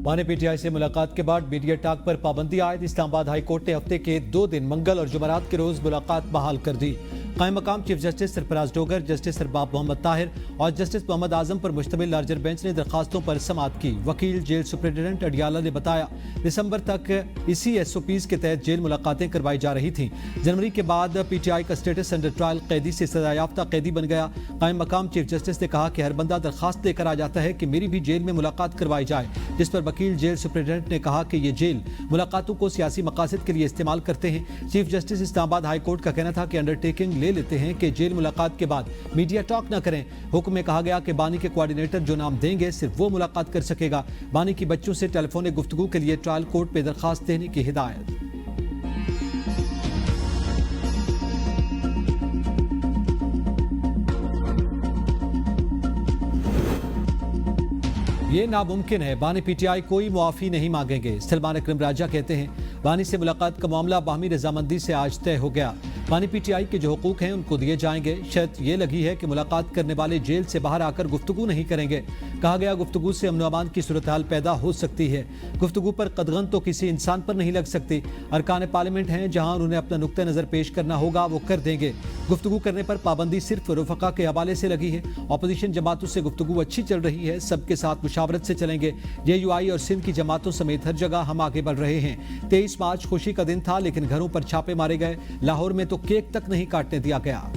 माने पीटीआई से मुलाकात के बाद मीडिया टॉक पर पाबंदी आयद। इस्लामाबाद हाई कोर्ट ने हफ्ते के 2 दिन मंगल और जुमेरात के रोज मुलाकात बहाल कर दी। कायम मकाम chief justice Sarfaraz Dogar, justice Arbab Mohammad Tahir और जस्टिस मोहम्मद आजम पर मुश्तमिल लार्जर बेंच ने दरखास्तों पर समाअत की। वकील जेल सुप्रिंटेंडेंट अडियाला ने बताया, दिसंबर तक इसी SOPs के तहत जेल मुलाकातें करवाई जा रही थीं। जनवरी के बाद पीटीआई का स्टेटस अंडर ट्रायल कैदी से सजायाफ्ता कैदी बन गया। कायम मकाम चीफ जस्टिस ने कहा कि हर बंदा दरखास्त लेकर आ जाता है कि मेरी भी जेल में मुलाकात करवाई जाए, जिस पर वकील जेल सुप्रिंटेंडेंट ने कहा कि ये जेल मुलाकातों को सियासी मकासद के लिए इस्तेमाल करते हैं। Chief justice Islamabad high court का कहना था कि अंडरटेकिंग ले लेते हैं कि जेल मुलाकात के बाद मीडिया टॉक न करें। हुक्म में कहा गया कि बानी के कोऑर्डिनेटर जो नाम देंगे सिर्फ वो मुलाकात कर सकेगा। बानी की बच्चों से टेलीफोनिक गुफ्तगू के लिए ट्रायल कोर्ट में दरखास्त देने की हिदायत। ये नामुमकिन है, बानी पीटीआई कोई मुआफी नहीं मांगेंगे। सलमान अकरम राजा कहते हैं, बानी से मुलाकात का मामला बाहमी रजामंदी से आज तय हो गया। बानी पीटीआई के जो हुकूक हैं उनको दिए जाएंगे। शर्त यह लगी है कि मुलाकात करने वाले जेल से बाहर आकर गुफ्तगू नहीं करेंगे। कहा गया, गुफ्तगू से अमन अमान की सूरत हाल पैदा हो सकती है। गुफ्तगू पर कदगन तो किसी इंसान पर नहीं लग सकती। अरकान पार्लियामेंट हैं, जहां उन्हें अपना नुक्ता नज़र पेश करना होगा वो कर देंगे। गुफ्तगू करने पर पाबंदी सिर्फ रुफका के हवाले से लगी है। अपोजिशन जमातों से गुफ्तगू अच्छी चल रही है, सबके साथ मुशावरत से चलेंगे। JUI और सिंध की जमातों समेत हर जगह हम आगे बढ़ रहे हैं। 23 मार्च खुशी का दिन था, लेकिन घरों पर छापे मारे गए। लाहौर में तो केक तक नहीं काटने दिया गया।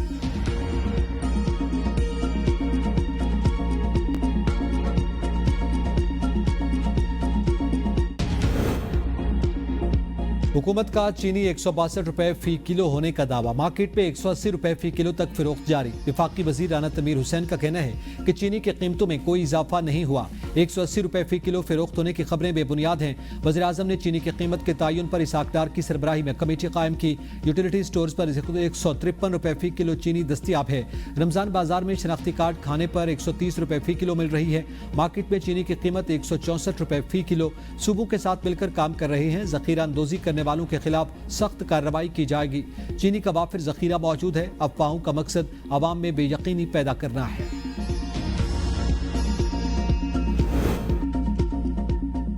हुकूमत का चीनी 162 रुपए फी किलो होने का दावा। मार्केट पे 180 रुपए फी किलो तक फरोख्त जारी। वफाकी वजीर राना तमीर हुसैन का कहना है कि चीनी की कीमतों में कोई इजाफा नहीं हुआ। 180 रुपए फी किलो फरोख्त होने की खबरें बेबुनियाद हैं। वज़ीर आज़म ने चीनी की कीमत के तयन पर इसाकदार की सरबराही में कमेटी कायम की। यूटिलिटी स्टोर्स पर 153 रुपए फी किलो चीनी दस्तियाब है। रमजान बाजार में शनाख्ती कार्ड खाने पर 130 रुपए फी किलो मिल रही है। मार्केट में चीनी की कीमत 164 रुपए फी किलो। सूबों के साथ मिलकर काम कर रहे हैं। जखीरा अंदोजी करने वालों के खिलाफ सख्त कार्रवाई की जाएगी। चीनी का वाफिर जखीरा मौजूद है। अफवाहों का मकसद अवाम में बेयकीनी पैदा करना है।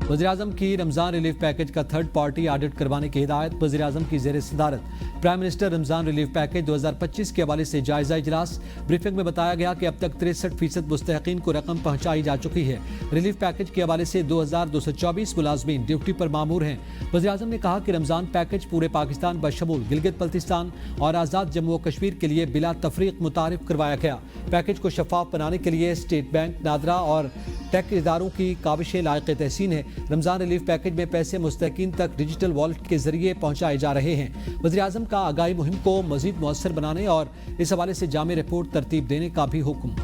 वज़ीर-ए-आज़म की रमजान रिलीफ पैकेज का थर्ड पार्टी ऑडिट करवाने की हिदायत। वज़ीर-ए-आज़म की ज़ेर सदारत prime minister Ramzan relief package 2025 के हवाले से जायजा इजलास। ब्रीफिंग में बताया गया कि अब तक 63% मुस्तहकीन को रकम पहुंचाई जा चुकी है। रिलीफ पैकेज के हवाले से 2224 मुलाजमीन ड्यूटी पर मामूर हैं। वज़ीर-ए-आज़म ने कहा कि रमजान पैकेज पूरे पाकिस्तान बशमूल गिलगित बल्तिस्तान और आज़ाद जम्मू व कश्मीर के लिए बिला तफरीक मुतारिफ करवाया गया। पैकेज को शफाफ बनाने के लिए स्टेट बैंक, नादरा और टेक इदारों की काविशें लायक तहसीन है। रमजान रिलीफ पैकेज में पैसे मुस्तहकीन तक डिजिटल वॉलेट के जरिए पहुंचाए जा रहे हैं। वज़ीर-ए-आज़म का आगाही मुहिम को मजीद मुअस्सर बनाने और इस हवाले से जामे रिपोर्ट तरतीब देने का भी हुक्म।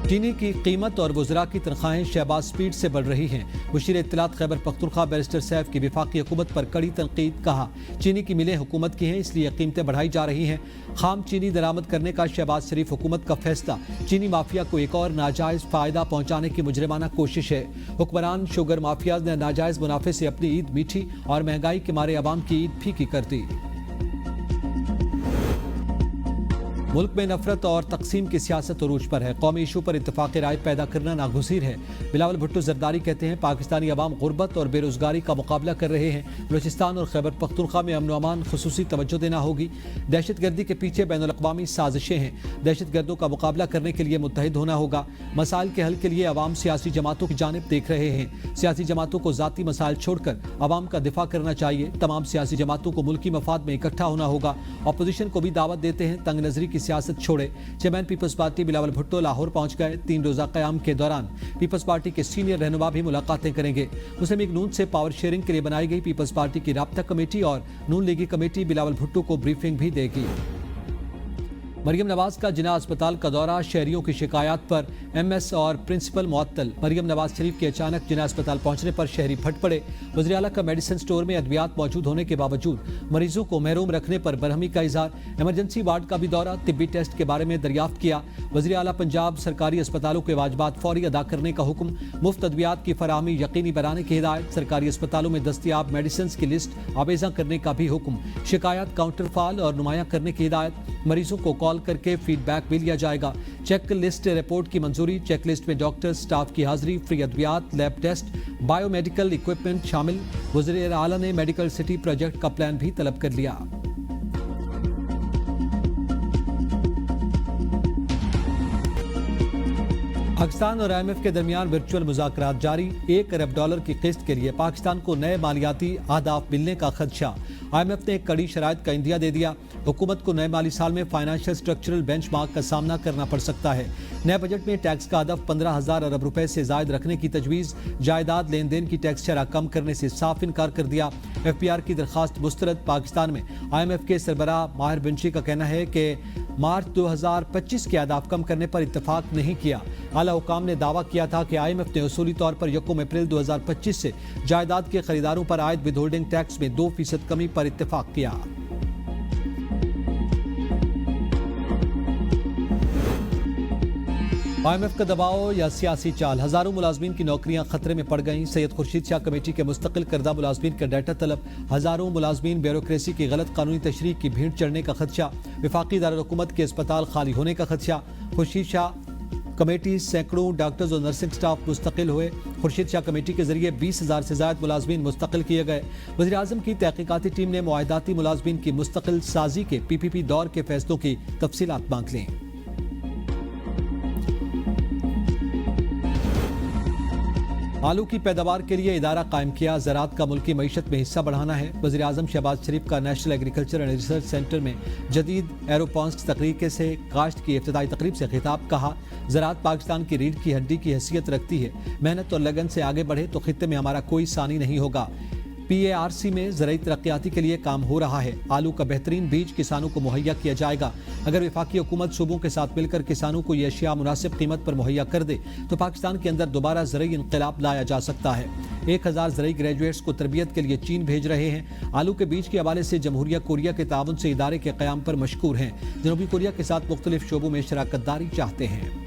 चीनी की कीमत और वज़रा की तनख्वाहें शहबाज स्पीड से बढ़ रही हैं। मुशीर इत्तलात खैबर पख्तूनख्वा बैरिस्टर सैफ की वफाकी हुकूमत पर कड़ी तनकीद। कहा, चीनी की मिलें हुकूमत की हैं, इसलिए कीमतें बढ़ाई जा रही हैं। खाम चीनी दरामद करने का शहबाज शरीफ हुकूमत का फैसला चीनी माफिया को एक और नाजायज़ फ़ायदा पहुँचाने की मुजरिमाना कोशिश है। हुक्मरान शुगर माफियाज ने नाजायज़ मुनाफे से अपनी ईद मीठी और महंगाई के मारे अवाम की ईद फीकी कर दी। मुल्क में नफरत और तकसीम की सियासत उरूज पर है। कौमी इशू पर इत्तेफाक राय पैदा करना नागुज़ीर है। बिलावल भुट्टो जरदारी कहते हैं, पाकिस्तानी अवाम गुर्बत और बेरोजगारी का मुकाबला कर रहे हैं। बलूचिस्तान और खैबर पख्तूनख्वा में अमन अमान खुसूसी तवज्जो देना होगी। दहशत गर्दी के पीछे बैनुल अक़वामी साजिशें हैं। दहशत गर्दों का मुकाबला करने के लिए मुत्तहिद होना होगा। मसाइल के हल के लिए अवाम सियासी जमातों की जानिब देख रहे हैं। सियासी जमातों को ज़ाती मसाइल छोड़कर अवाम का दिफा करना चाहिए। तमाम सियासी जमातों को मुल्की मफाद में इकट्ठा होना होगा। अपोजिशन को भी दावत देते हैं, तंग नजरी की सियासत छोड़े। चेयरमैन पीपल्स पार्टी बिलावल भुट्टो लाहौर पहुंच गए। 3 रोजा क़याम के दौरान पीपल्स पार्टी के सीनियर रहनुमा भी मुलाकातें करेंगे। मुस्लिम लीग नून से पावर शेयरिंग के लिए बनाई गई पीपल्स पार्टी की राब्ता कमेटी और नून लीगी कमेटी बिलावल भुट्टो को ब्रीफिंग भी देगी। मरियम नवाज का जिना अस्पताल का दौरा, शहरियों की शिकायत पर MS और प्रिंसिपल मुअत्तल। मरियम नवाज शरीफ के अचानक जिना अस्पताल पहुंचने पर शहरी फट पड़े। वज़ीर आला का मेडिसिन स्टोर में अद्वियात मौजूद होने के बावजूद मरीजों को महरूम रखने पर बरहमी का इजहार। इमरजेंसी वार्ड का भी दौरा, तिब्बी टेस्ट के बारे में दरियाफ्त किया। वज़ीर आला पंजाब सरकारी अस्पतालों के वाजिबात फौरी अदा करने का हुक्म। मुफ्त अद्वियात की फराहमी यकीनी बनाने की हिदायत। सरकारी अस्पतालों में दस्तियाब मेडिसिन की लिस्ट आवेजा करने का भी हुक्म। शिकायत काउंटर फाल और नुमायां करने की हिदायत। मरीजों को कॉल करके फीडबैक भी लिया जाएगा। चेक लिस्ट रिपोर्ट की मंजूरी, चेक लिस्ट में डॉक्टर स्टाफ की हाजिरी, फ्री अद्वियात, लैब टेस्ट, बायोमेडिकल इक्विपमेंट शामिल। वज़ीर आला ने मेडिकल सिटी प्रोजेक्ट का प्लान भी तलब कर लिया। पाकिस्तान और IMF के दरमियान वर्चुअल मुज़ाकरात जारी। $1 अरब की किस्त के लिए पाकिस्तान को नए मालियाती अहदाफ मिलने का खदशा। IMF ने एक कड़ी शराइत का इंदिया दे दिया। हुकूमत को नए माली साल में फाइनेंशियल स्ट्रक्चरल बेंचमार्क का सामना करना पड़ सकता है। नए बजट में टैक्स का हदफ 15,000 अरब रुपए से जायद रखने की तजवीज़। जायदाद लेन देन की टैक्स शरह कम करने से साफ इनकार कर दिया। FPR की दरखास्त मुस्तरद। पाकिस्तान में IMF के सरबराह माहिर बिंशी का कहना है कि मार्च 2025 के अहदाफ कम करने पर इत्तफाक नहीं किया। आला हुकाम ने दावा किया था कि IMF ने उसूली तौर पर 1 अप्रैल 2025 से जायदाद के खरीदारों पर आयद विदहोल्डिंग टैक्स में 2% कमी पर इत्तफाक किया। IMF का दबाव या सियासी चाल, हजारों मुलाजमीन की नौकरियां खतरे में पड़ गईं। सैयद खुर्शीद शाह कमेटी के मुस्तकिल करदा मुलाजमीन का डाटा तलब। हजारों मुलाजमीन ब्यूरोक्रेसी की गलत कानूनी तशरीह की भीड़ चढ़ने का खदशा। वफाकी दारुल-हुकूमत के अस्पताल खाली होने का खदशा। खुर्शीद शाह कमेटी सैकड़ों डॉक्टर्स और नर्सिंग स्टाफ मुस्तकिल हुए। खुर्शीद शाह कमेटी के जरिए 20,000 से ज्यादा मुलाजमीन मुस्तकिल किए गए। वज़ीर आज़म की तहकीकाती टीम ने मुआहदाती मुलाजमीन की मुस्तकिल साजी के PPP दौर के फैसलों की तफसीलात मांग लीं। आलू की पैदावार के लिए इदारा कायम किया। ज़राअत का मुल्की मईशत में हिस्सा बढ़ाना है। वज़ीर आज़म शहबाज शरीफ का national agriculture and research centre में जदीद एरोपॉन्स तकरीके से काश्त की इफ्तिताई तकरीब से खिताब। कहा, ज़राअत पाकिस्तान की रीढ़ की हड्डी की हैसियत रखती है। मेहनत और लगन से आगे बढ़े तो खित्ते में हमारा कोई सानी नहीं होगा। PARC में ज़राई तरक्याती के लिए काम हो रहा है। आलू का बेहतरीन बीज किसानों को मुहैया किया जाएगा। अगर वफाकी हुकूमत सूबों के साथ मिलकर किसानों को ये अशिया मुनासिब कीमत पर मुहैया कर दे तो पाकिस्तान के अंदर दोबारा ज़राई इनकलाब लाया जा सकता है। 1000 ज़राई ग्रेजुएट्स को तरबियत के लिए चीन भेज रहे हैं। आलू के बीज के हवाले से जमहूरिया कोरिया के ताउन से इदारे के क़याम पर मशकूर हैं। जनूबी कोरिया के साथ मुख्तलिफ शोबों में शराकत दारी चाहते हैं।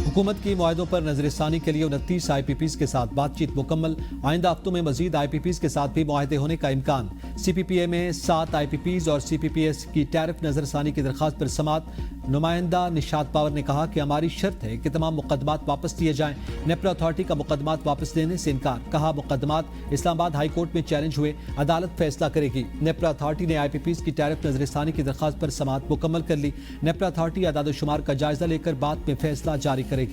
हुकूमत की मुआहदों पर नजरसानी के लिए 29 IPPs के साथ बातचीत मुकम्मल। आइंदा हफ्तों में मजीद IPPs के साथ भी मुआहदे होने का इम्कान। CPPA में 7 IPPs और CPPS की टैरिफ नजरसानी की दरखास्त पर समात। नुमाइंदा निशात पावर ने कहा कि हमारी शर्त है कि तमाम मुकदमात वापस लिए जाएं। नेपरा अथॉरिटी का मुकदमात वापस लेने से इनकार। कहा, मुकदमात इस्लामाबाद हाई कोर्ट में चैलेंज हुए, अदालत फैसला करेगी। नेपरा अथॉरिटी ने IPPs की टैरिफ नजरसानी की दरखास्त पर समात मुकम्मल कर ली। नेपरा अथॉरिटी आदाद-ओ-शुमार का जायजा लेकर बाद में फैसला जारी करेगी।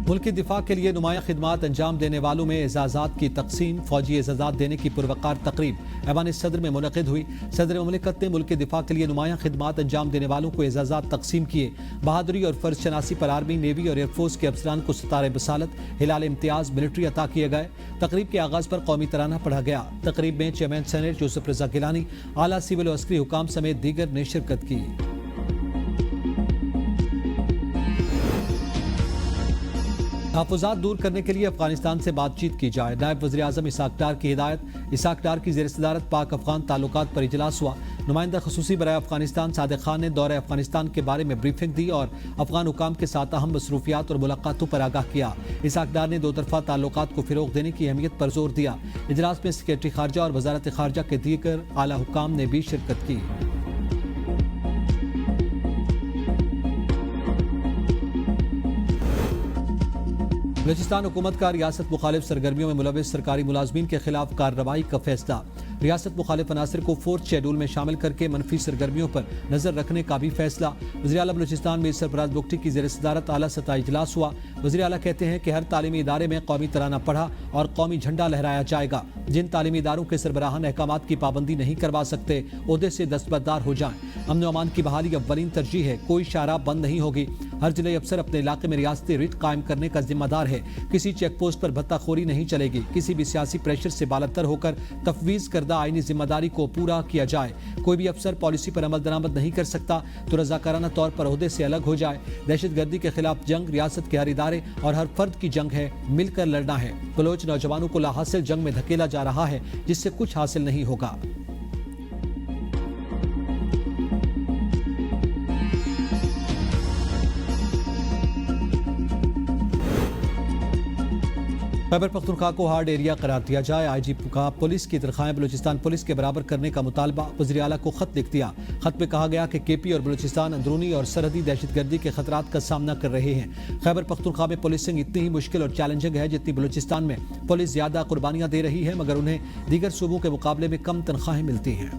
मुल्क के दिफा के लिए नुमाया खिदमात अंजाम देने वालों में एजाजात की तकसीम। फौजी एजाजात देने की पुरवकार तकरीब ऐवान सदर में मुनक़िद हुई। सदर मुमलिकत ने मुल्क के दिफा के लिए नुमाया खिदमात अंजाम देने वालों को एजाजात तकसीम किए। बहादुरी और फर्ज शनासी पर आर्मी, नेवी और एयरफोर्स के अफसरान को सितारे बसालत, हिलाल इम्तियाज, मिलिट्री अता किए गए। तकरीब के आगाज पर कौमी तराना पढ़ा गया। तकरीब में चेयरमैन सेनेट जोसेफ रजा गिलानी, आला सिविल और अस्करी हुकाम समेत दीगर ने शिरकत की। तहफ़्फ़ुज़ात दूर करने के लिए अफगानिस्तान से बातचीत की जाए। नायब वज़ीर आज़म इसाक डार की हिदायत। इसाक डार की ज़ेर सदारत पाक अफगान ताल्लुकात पर इजलास हुआ। नुमाइंदा ख़ुसूसी बराए अफगानिस्तान सादिक खान ने दौरे अफगानिस्तान के बारे में ब्रीफिंग दी और अफगान हुकाम के साथ अहम मसरूफियात और मुलाकातों पर आगाह किया। इसाक डार ने 2 तरफ़ा ताल्लुकात को फ़रोग़ देने की अहमियत पर जोर दिया। इजलास में सेक्रेटरी खारजा और वज़ारत खारजा के दीगर आला हुकाम ने भी शिरकत की। बलूचिस्तान हुकूमत का रियासत मुखालिफ सरगर्मियों में मुलविस सरकारी मुलाजमीन के खिलाफ कार्रवाई का फैसला। रियासत मुखालिफ अनासर को 4th शेड्यूल में शामिल करके मनफी सरगर्मियों पर नजर रखने का भी फैसला। वज़ीर आला बलूचिस्तान में सरफराज बुगटी की ज़ेर सदारत आला सतह इजलास हुआ। वज़ीर आला कहते हैं कि हर तालीमी इदारे में कौमी तराना पढ़ा और कौमी झंडा लहराया जाएगा। जिन तालीमी इदारों के सरबराहान अहकामात की पाबंदी नहीं करवा सकते, ओहदे से दस्तबरदार हो जाएं। अमन व अमान की बहाली अव्वलीन तरजीह है। कोई शाहराह बंद नहीं होगी। हर जिले अफसर अपने इलाके में रियासती रिट कायम करने का जिम्मेदार है। किसी चेक पोस्ट पर भत्ताखोरी नहीं चलेगी। किसी भी सियासी प्रेशर से बालतर होकर तफवीज़ करदा आईनी जिम्मेदारी को पूरा किया जाए। कोई भी अफसर पॉलिसी पर अमल दरामद नहीं कर सकता तो रजाकाराना तौर पर ओहदे से अलग हो जाए। दहशतगर्दी के खिलाफ जंग रियासत के हर इदारे और हर फर्द की जंग है। मिलकर लड़ना है। बलोच नौजवानों को लाहासिल जंग में धकेला जा रहा है जिससे कुछ हासिल नहीं होगा। खैबर पख्तूनख्वा को हार्ड एरिया करार दिया जाए। आईजी का पुलिस की तनख्वाहें बलूचिस्तान पुलिस के बराबर करने का मुतालबा। वज़ीर आला को खत लिख दिया। खत में कहा गया कि केपी और बलूचिस्तान अंदरूनी और सरहदी दहशतगर्दी के खतरात का सामना कर रहे हैं। खैबर पख्तूनख्वा में पुलिसिंग इतनी ही मुश्किल और चैलेंजिंग है जितनी बलूचिस्तान में पुलिस ज्यादा कुर्बानियां दे रही है, मगर उन्हें दीगर सूबों के मुकाबले में कम तनख्वाहें मिलती हैं।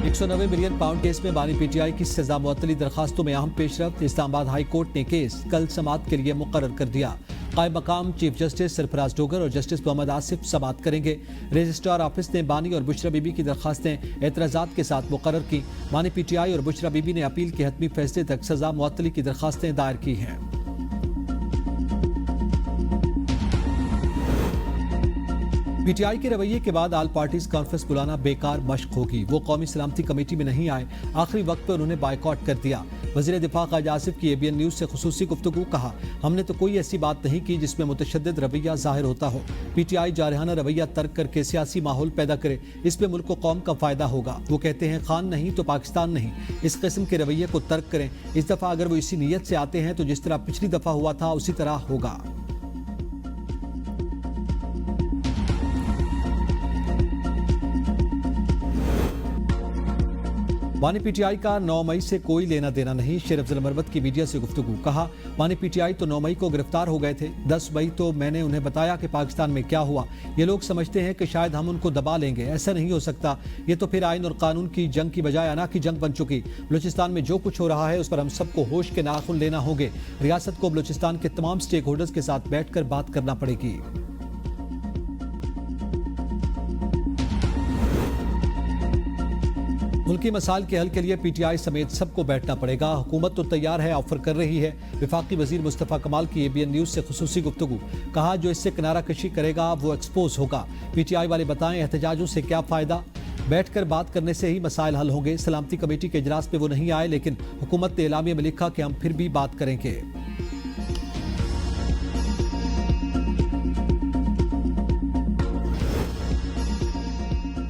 190 मिलियन पाउंड केस में बानी पीटीआई की सजा मुअत्तली दरखास्तों में अहम पेशरफ्त। इस्लामाबाद हाई कोर्ट ने केस कल समाअत के लिए मुकर्रर कर दिया। कायम मकाम चीफ जस्टिस सरफराज डोगर और जस्टिस मोहम्मद आसिफ समाअत करेंगे। रजिस्ट्रार ऑफिस ने बानी और बुशरा बीबी की दरखास्तें एतराज़ात के साथ मुकर्रर की। बानी पीटीआई और बुशरा बीबी ने अपील के हतमी फैसले तक सजा मुअत्तली की दरखास्तें दायर की हैं। पीटीआई के रवैये के बाद आल पार्टीज कॉन्फ्रेंस बुलाना बेकार मशक होगी। वो कौमी सलामती कमेटी में नहीं आए। आखिरी वक्त पर उन्होंने बायकॉट कर दिया। वज़ीर दिफा क़ायद आसिफ की ABN न्यूज़ से खुसूसी गुफ्तगू। कहा, हमने तो कोई ऐसी बात नहीं की जिसमें मुतशद्दिद रवैया जाहिर होता हो। पीटीआई जारहाना रवैया तर्क करके सियासी माहौल पैदा करे, इसमें मुल्क को कौम का फायदा होगा। वो कहते हैं खान नहीं तो पाकिस्तान नहीं। इस किस्म के रवैये को तर्क करें। इस दफ़ा अगर वो इसी नीयत से आते हैं तो जिस तरह पिछली दफ़ा हुआ था उसी तरह होगा। बानी पीटीआई का 9 मई से कोई लेना देना नहीं। शेर अफजल मरवत की मीडिया से गुफ्तगू। कहा, बानी पीटीआई तो 9 मई को गिरफ्तार हो गए थे। 10 मई तो मैंने उन्हें बताया कि पाकिस्तान में क्या हुआ। ये लोग समझते हैं कि शायद हम उनको दबा लेंगे। ऐसा नहीं हो सकता। ये तो फिर आइन और कानून की जंग की बजाय अना की जंग बन चुकी। बलूचिस्तान में जो कुछ हो रहा है उस पर हम सबको होश के नाखून लेना होंगे। रियासत को बलूचिस्तान के तमाम स्टेक होल्डर्स के साथ बैठकर बात करना पड़ेगी। मुल्की मसाइल के हल के लिए पीटीआई समेत सबको बैठना पड़ेगा। हुकूमत तो तैयार है, ऑफर कर रही है। वफाकी वजीर मुस्तफ़ा कमाल की ABN न्यूज़ से खुसूसी गुफ्तगू। कहा, जो इससे किनारा कशी करेगा वो एक्सपोज होगा। पीटीआई वाले बताएं एहतजाजों से क्या फ़ायदा। बैठकर बात करने से ही मसाइल हल होंगे। सलामती कमेटी के इजलास में वो नहीं आए, लेकिन हुकूमत ने एलामिया में लिखा कि हम फिर भी बात करेंगे।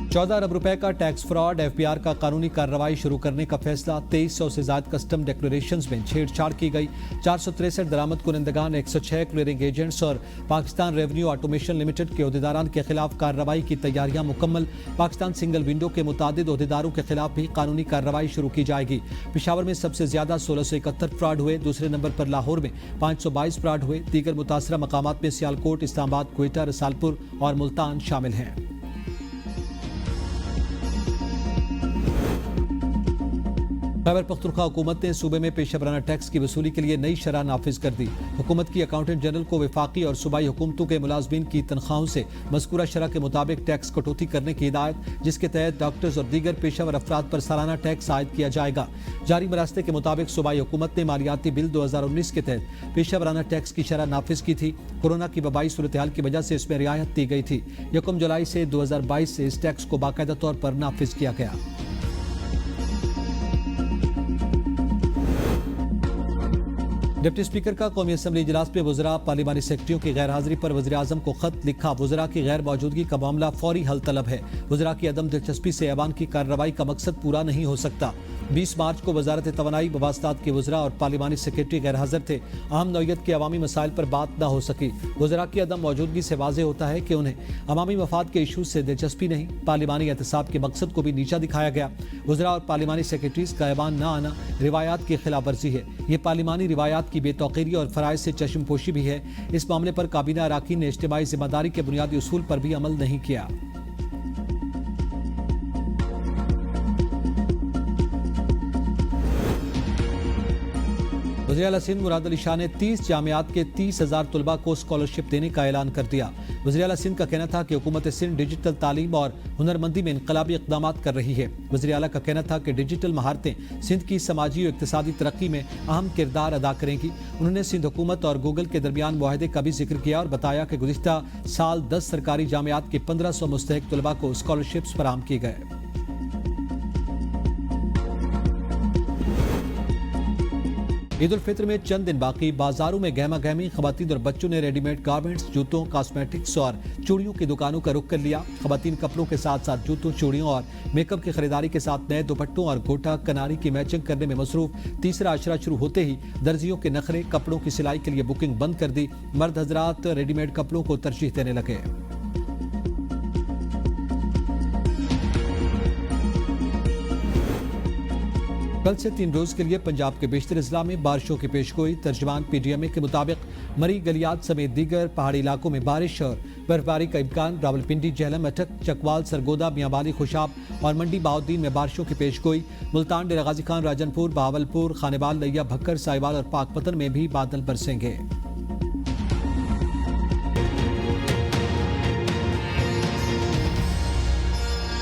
14 अरब रुपए का टैक्स फ्रॉड। FBR का कानूनी कार्रवाई शुरू करने का फैसला। 2300 से ज्यादा कस्टम डिक्लेरेशंस में छेड़छाड़ की गई। 463 दरामद कुनंदगान, 106 क्लियरिंग एजेंट्स और पाकिस्तान रेवेन्यू ऑटोमेशन लिमिटेड के अहदेदारान के खिलाफ कार्रवाई की तैयारियां मुकम्मल। पाकिस्तान सिंगल विंडो के मुतादिद अहदेदारों के खिलाफ भी कानूनी कार्रवाई शुरू की जाएगी। पेशावर में सबसे ज्यादा 1671 फ्रॉड हुए। दूसरे नंबर पर लाहौर में 522 फ्रॉड हुए। दीगर मुतासरा मकामात में सियालकोट, इस्लामाबाद, क्वेटा, रसालपुर और मुल्तान शामिल हैं। खैबर पख्तूनख्वा हुकूमत ने सूबे में पेशेवराना टैक्स की वसूली के लिए नई शरह नाफिज कर दी। हुकूमत की अकाउंटेंट जनरल को वफाकी और सूबाई हुकूमतों के मुलाजमीन की तनख्वाहों से मज़कूरा शरह के मुताबिक टैक्स कटौती करने की हिदायत, जिसके तहत डॉक्टर्स और दीगर पेशेवर अफराद पर सालाना टैक्स आयद किया जाएगा। जारी मरास्ते के मुताबिक सूबाई हुकूमत ने मालियाती बिल 2019 के तहत पेशेवराना टैक्स की शरह नाफिज की थी। कोरोना की वबाई सूरत हाल की वजह से इसमें रियायत दी गई थी। 1 जुलाई से 2022 से इस टैक्स को बाकायदा तौर पर नाफिज किया गया। डिप्टी स्पीकर का कौमी असम्बली इजलास में वज़रा पार्लिमानी सेक्रेटरियों की गैर हाजिरी पर वज़ीर आज़म को खत लिखा। वज़रा की गैर मौजूदगी का मामला फौरी हल तलब है। वज़रा की अदम दिलचस्पी से ऐवान की कार्रवाई का मकसद पूरा नहीं हो सकता। 20 मार्च को वजारत तवानाई मवासलात के वज़रा और पार्लिमानी सेक्रेटरी गैर हाजिर थे। अहम नौयत के अवामी मसाइल पर बात न हो सकी। वज़रा की अदम मौजूदगी से वाज़े होता है कि उन्हें अवामी मफाद के इशूज़ से दिलचस्पी नहीं। पार्लिमानी एहतसाब के मकसद को भी नीचा दिखाया गया। वज़रा और पार्लिमानी सेक्रेटरीज का ऐवान न आना रिवायात की खिलाफ वर्जी है। ये पार्लिमानी रिवायात की बेतौकीरी और फ़राइज़ से चश्मपोशी भी है। इस मामले पर काबीना अराकीन ने इज्तिमाई जिम्मेदारी के बुनियादी उसूल पर भी अमल नहीं किया। वज़ीर आला सिंध मुराद अली शाह ने 30 जामियात के 30,000 तलबा को स्कॉलरशिप देने का ऐलान कर दिया। वज़ीर आला सिंध का कहना था कि हुकूमत सिंध डिजिटल तालीम और हुनरमंदी में इनकलाबी इक़दाम कर रही है। वज़ीर आला का कहना था कि डिजिटल महारतें सिंध की समाजी और इक़्तिसादी तरक्की में अहम किरदार अदा करेंगी। उन्होंने सिंध हुकूमत और गूगल के दरमियान मुआहदे का भी जिक्र किया और बताया कि गुज़िश्ता साल 10 सरकारी जामियात के 1500 मुस्तहिक तलबा को स्कॉलरशिप्स फराहम किए गए। ईद उल फित्र में चंद दिन बाकी, बाजारों में गहमा गहमी। खवातीन और बच्चों ने रेडीमेड गारमेंट्स, जूतों, कॉस्मेटिक्स और चूड़ियों की दुकानों का रुख कर लिया। खवातीन कपड़ों के साथ साथ जूतों, चूड़ियों और मेकअप की खरीदारी के साथ नए दुपट्टों और गोटा कनारी की मैचिंग करने में मसरूफ। तीसरा अशरा शुरू होते ही दर्जियों के नखरे, कपड़ों की सिलाई के लिए बुकिंग बंद कर दी। मर्द हजरात रेडीमेड कपड़ों को तरजीह देने लगे। कल से 3 रोज के लिए पंजाब के बेशतर अजला में बारिशों की पेशगोई। तर्जुमान PTMA के मुताबिक मरी, गलियात समेत दीगर पहाड़ी इलाकों में बारिश और बर्फबारी का इम्कान। रावलपिंडी, झेलम, अटक, चकवाल, सरगोदा, मियांवाली, खुशाब और मंडी बहाउद्दीन में बारिशों की पेशगोई। मुल्तान, डेरा गाजी खान, राजनपुर, बहावलपुर, खानेवाल, लिया, भक्कर, साहिवाल और पाकपतन में भी बादल बरसेंगे।